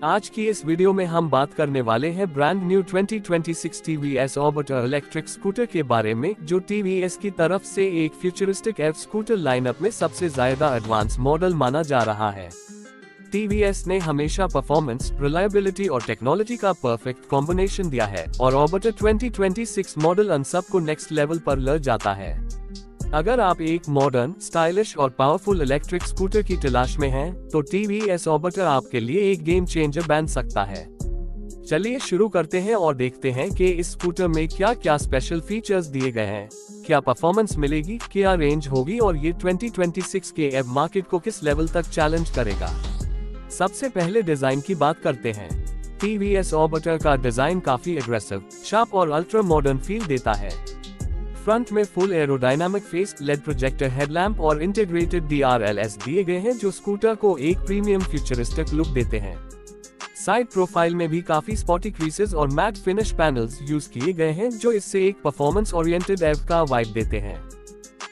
आज की इस वीडियो में हम बात करने वाले हैं brand new 2026 TVS orbiter electric scooter के बारे में, जो TVS की तरफ से एक फ्यूचरिस्टिक एफ स्कूटर लाइनअप में सबसे ज्यादा एडवांस मॉडल माना जा रहा है। TVS ने हमेशा परफॉर्मेंस, रिलायबिलिटी और टेक्नोलॉजी का परफेक्ट कॉम्बिनेशन दिया है और ऑर्बिटर 2026 मॉडल उन सब को नेक्स्ट लेवल पर ले जाता है। अगर आप एक मॉडर्न, स्टाइलिश और पावरफुल इलेक्ट्रिक स्कूटर की तलाश में हैं, तो TVS ऑर्बिटर आपके लिए एक गेम चेंजर बन सकता है। चलिए शुरू करते हैं और देखते हैं कि इस स्कूटर में क्या क्या स्पेशल फीचर्स दिए गए हैं, क्या परफॉर्मेंस मिलेगी, क्या रेंज होगी और ये 2026 के एव मार्केट को किस लेवल तक चैलेंज करेगा। सबसे पहले डिजाइन की बात करते हैं। TVS ऑर्बिटर का डिजाइन काफी एग्रेसिव, शार्प और अल्ट्रा मॉडर्न फील देता है। फ्रंट में full aerodynamic face, LED projector headlamp और इंटीग्रेटेड DRLS दिए गए हैं, जो स्कूटर को एक प्रीमियम फ्यूचरिस्टिक लुक देते हैं। साइड प्रोफाइल में भी काफी स्पॉटी क्रीसेस और मैट फिनिश पैनल्स यूज किए गए हैं, जो इससे एक परफॉर्मेंस ओरिएंटेड एव का वाइब देते हैं।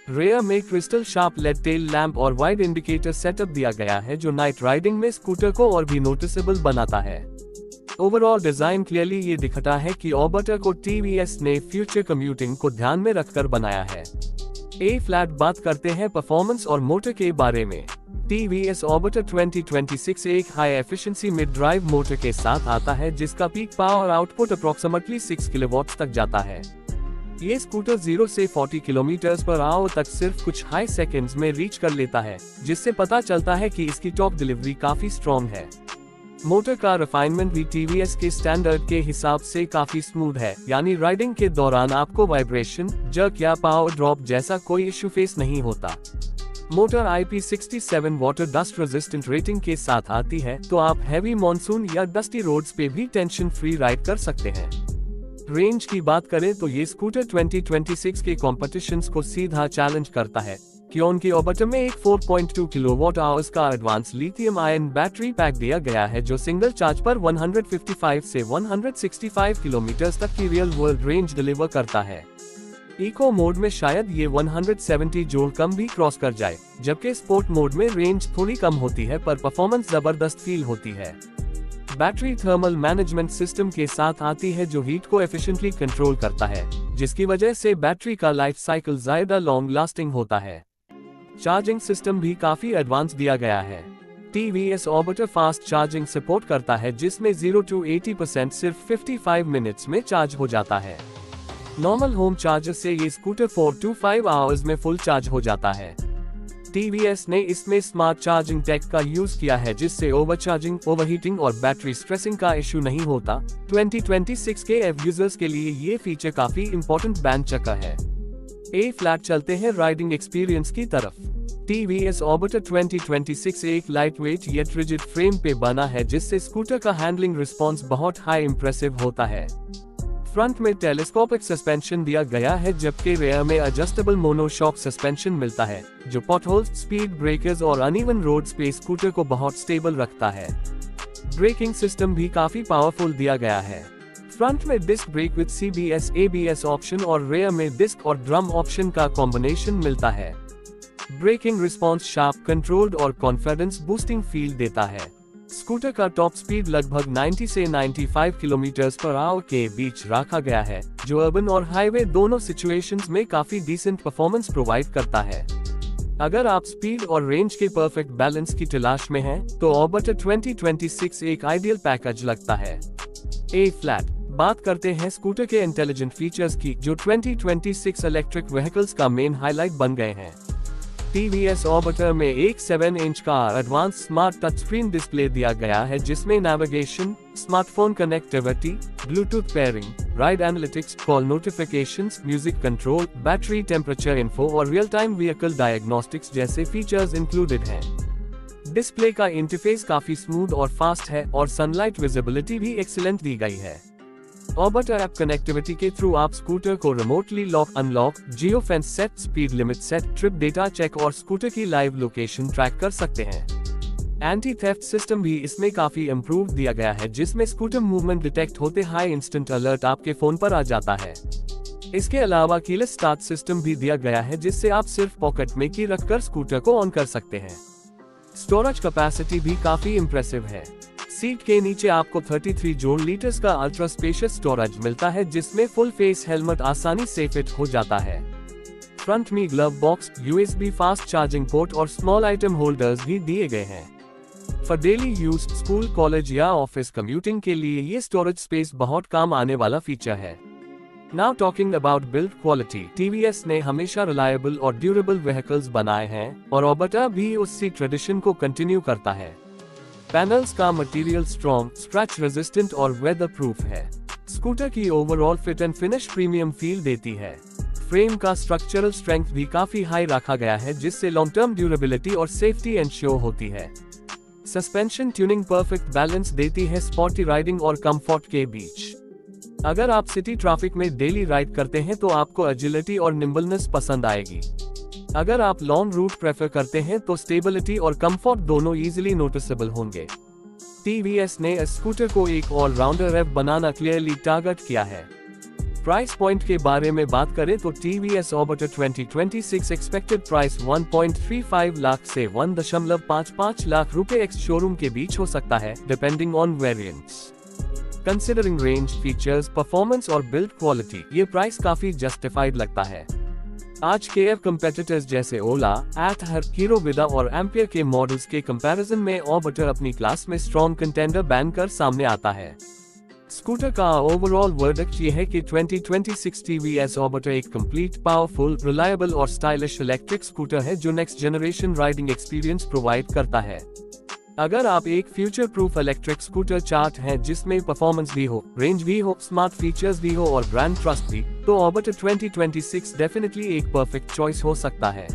रेयर में crystal sharp lead tail lamp और वाइड इंडिकेटर सेटअप दिया गया है, जो नाइट राइडिंग में स्कूटर को और भी नोटिसेबल बनाता है। ओवरऑल डिजाइन क्लियरली ये दिखता है कि ऑर्बिटर को TVS ने फ्यूचर कम्यूटिंग को ध्यान में रखकर बनाया है। ए फ्लैट बात करते हैं परफॉर्मेंस और मोटर के बारे में। TVS ऑर्बिटर 2026 एक high efficiency mid drive motor के साथ आता है, जिसका peak power output approximately 6 kilowatt तक जाता है। ये स्कूटर 0 से 40 किलोमीटर/आवर तक सिर्फ कुछ हाई सेकंड्स में रीच कर लेता है, जिससे पता चलता है कि इसकी टॉप डिलीवरी काफी स्ट्रॉन्ग है। मोटर का रिफाइनमेंट भी TVS के स्टैंडर्ड के हिसाब से काफी स्मूथ है, यानी राइडिंग के दौरान आपको वाइब्रेशन, जर्क या पावर ड्रॉप जैसा कोई इश्यू फेस नहीं होता। Motor IP67 water dust resistant rating के साथ आती है, तो आप हैवी मॉनसून या डस्टी रोड्स पे भी टेंशन फ्री राइड कर सकते हैं। रेंज की बात करें तो ये स्कूटर 2026 के कॉम्पिटिशन्स को सीधा चैलेंज करता है, क्योंकि ऑर्बिटर में एक 4.2 किलोवाट आवर्स का advance lithium ion battery pack दिया गया है, जो सिंगल चार्ज पर 155 से 165 किलोमीटर तक की रियल वर्ल्ड रेंज डिलीवर करता है। इको मोड में शायद ये 170 जोड़ कम भी क्रॉस कर जाए, जबकि स्पोर्ट मोड में रेंज थोड़ी कम होती है पर परफॉर्मेंस जबरदस्त फील होती है। बैटरी थर्मल मैनेजमेंट सिस्टम के साथ आती है, जो हीट को एफिशिएंटली कंट्रोल करता है, जिसकी वजह से बैटरी का लाइफ साइकिल ज्यादा लॉन्ग लास्टिंग होता है। चार्जिंग सिस्टम भी काफी एडवांस दिया गया है। TVS orbiter fast charging support करता है, जिसमें 0 to 80% सिर्फ 55 मिनट्स में चार्ज हो जाता है। नॉर्मल होम चार्जर से ये स्कूटर 4 to 5 आवर्स में फुल चार्ज हो जाता है। TVS ने इसमें स्मार्ट चार्जिंग टेक का यूज किया है, जिससे ओवरचार्जिंग, ओवरहीटिंग और बैटरी स्ट्रेसिंग का इशू नहीं होता। 2026 के एव यूजर्स के लिए ये फीचर काफी इंपॉर्टेंट बन चुका है। ए फ्लैट चलते हैं राइडिंग एक्सपीरियंस की तरफ। TVS ऑर्बिटर 2026 एक लाइटवेट येट रिजिड फ्रेम पे बना है, जिससे स्कूटर का हैंडलिंग रिस्पॉन्स बहुत हाई इंप्रेसिव होता है। फ्रंट में टेलीस्कोपिक सस्पेंशन दिया गया है, जबकि रेयर में एडजस्टेबल मोनोशॉक सस्पेंशन मिलता है, जो पॉटहोल्स, स्पीड ब्रेकर्स और अनइवन रोड्स पे स्कूटर को बहुत स्टेबल रखता है। ब्रेकिंग सिस्टम भी काफी पावरफुल दिया गया है। फ्रंट में disc brake with CBS ABS option और रेयर में डिस्क और ड्रम ऑप्शन का कॉम्बिनेशन मिलता है। ब्रेकिंग रिस्पॉन्स शार्प, कंट्रोल्ड और कॉन्फिडेंस बूस्टिंग फील देता है। स्कूटर का टॉप स्पीड लगभग 90 से 95 किलोमीटर/आवर के बीच रखा गया है, जो अर्बन और हाईवे दोनों सिचुएशंस में काफी डिसेंट परफॉर्मेंस प्रोवाइड करता है। अगर आप स्पीड और रेंज के परफेक्ट बैलेंस की तलाश में हैं, तो ऑर्बिटर 2026 एक आइडियल पैकेज लगता है। ए फ्लैट बात करते हैं स्कूटर के इंटेलिजेंट फीचर्स की, जो 2026 इलेक्ट्रिक व्हीकल्स का मेन हाईलाइट बन गए हैं। TVS ऑर्बिटर में एक 7 इंच का advance smart touch screen display दिया गया है, जिसमें navigation, smartphone connectivity, Bluetooth pairing, ride analytics, call notifications, music control, battery temperature info और रियल टाइम व्हीकल डायग्नोस्टिक्स जैसे फीचर्स इंक्लूडेड हैं। डिस्प्ले का इंटरफेस काफी स्मूथ और फास्ट है और सनलाइट विजिबिलिटी भी एक्सीलेंट दी गई है। ऑर्बिटर ऐप कनेक्टिविटी के थ्रू आप स्कूटर को remotely lock, unlock, geo fence set, speed limit set, trip data check और स्कूटर की लाइव लोकेशन ट्रैक कर सकते हैं। एंटी थेफ्ट सिस्टम भी इसमें काफी इम्प्रूव दिया गया है, जिसमें स्कूटर मूवमेंट डिटेक्ट होते हाई इंस्टेंट अलर्ट आपके फोन पर आ जाता है। इसके अलावा कीलेस स्टार्ट सिस्टम भी दिया गया है, जिससे आप सिर्फ पॉकेट में की रखकर स्कूटर को ऑन कर सकते हैं। स्टोरेज कैपेसिटी भी काफी इम्प्रेसिव है। सीट के नीचे आपको 33 जोड़ लीटर्स का अल्ट्रा स्पेशियस स्टोरेज मिलता है, जिसमें फुल फेस हेलमेट आसानी से फिट हो जाता है। फ्रंट में glove box, USB fast charging port और स्मॉल आइटम होल्डर्स भी दिए गए हैं। For daily use, school, college या ऑफिस कम्यूटिंग के लिए ये स्टोरेज स्पेस बहुत काम आने वाला फीचर है। Now talking about build quality, TVS ने हमेशा रिलायबल और ड्यूरेबल व्हीकल्स बनाए हैं और ओबटा भी उसी ट्रेडिशन को कंटिन्यू करता है। पैनल्स का मटेरियल स्ट्रॉन्ग, स्क्रैच रेजिस्टेंट और वेदर प्रूफ है। स्कूटर की overall fit and finish premium feel देती है। फ्रेम का स्ट्रक्चरल स्ट्रेंथ भी काफी हाई रखा गया है, जिससे लॉन्ग टर्म ड्यूरेबिलिटी और सेफ्टी एंश्योर होती है। सस्पेंशन ट्यूनिंग परफेक्ट बैलेंस देती है स्पॉटी राइडिंग और कंफर्ट के बीच। अगर आप सिटी ट्रैफिक में डेली राइड करते हैं तो आपको एजिलिटी और निम्बलनेस पसंद आएगी। अगर आप लॉन्ग रूट प्रेफर करते हैं तो स्टेबिलिटी और कंफर्ट दोनों इजीली नोटिसेबल होंगे। TVS ने इस स्कूटर को एक ऑलराउंडर एव बनाना क्लियरली टारगेट किया है। प्राइस पॉइंट के बारे में बात करें तो TVS ओबटा 2026 एक्सपेक्टेड प्राइस 1.35 लाख से 1.55 लाख रुपए एक्स शोरूम के बीच हो सकता है, depending on variants. Considering range, features, performance और बिल्ड क्वालिटी, ये प्राइस काफी जस्टिफाइड लगता है। आज के कंपेटिटर्स जैसे ओला, एथर, हीरो विदा और एम्पियर के मॉडल्स के कंपैरिजन में ओबटा अपनी क्लास में स्ट्रॉन्ग कंटेंडर बनकर सामने आता है। स्कूटर का ओवरऑल वर्डिक्ट ये है कि 2026 TVS ओबटा एक कंप्लीट, पावरफुल, रिलायबल और स्टाइलिश इलेक्ट्रिक स्कूटर है जो next generation riding experience provide करता है। अगर आप एक future proof electric scooter chart हैं जिसमें परफॉर्मेंस भी हो, रेंज भी हो, स्मार्ट फीचर्स भी हो और ब्रांड ट्रस्ट भी, तो ओबटा 2026 डेफिनेटली एक परफेक्ट चॉइस हो सकता है।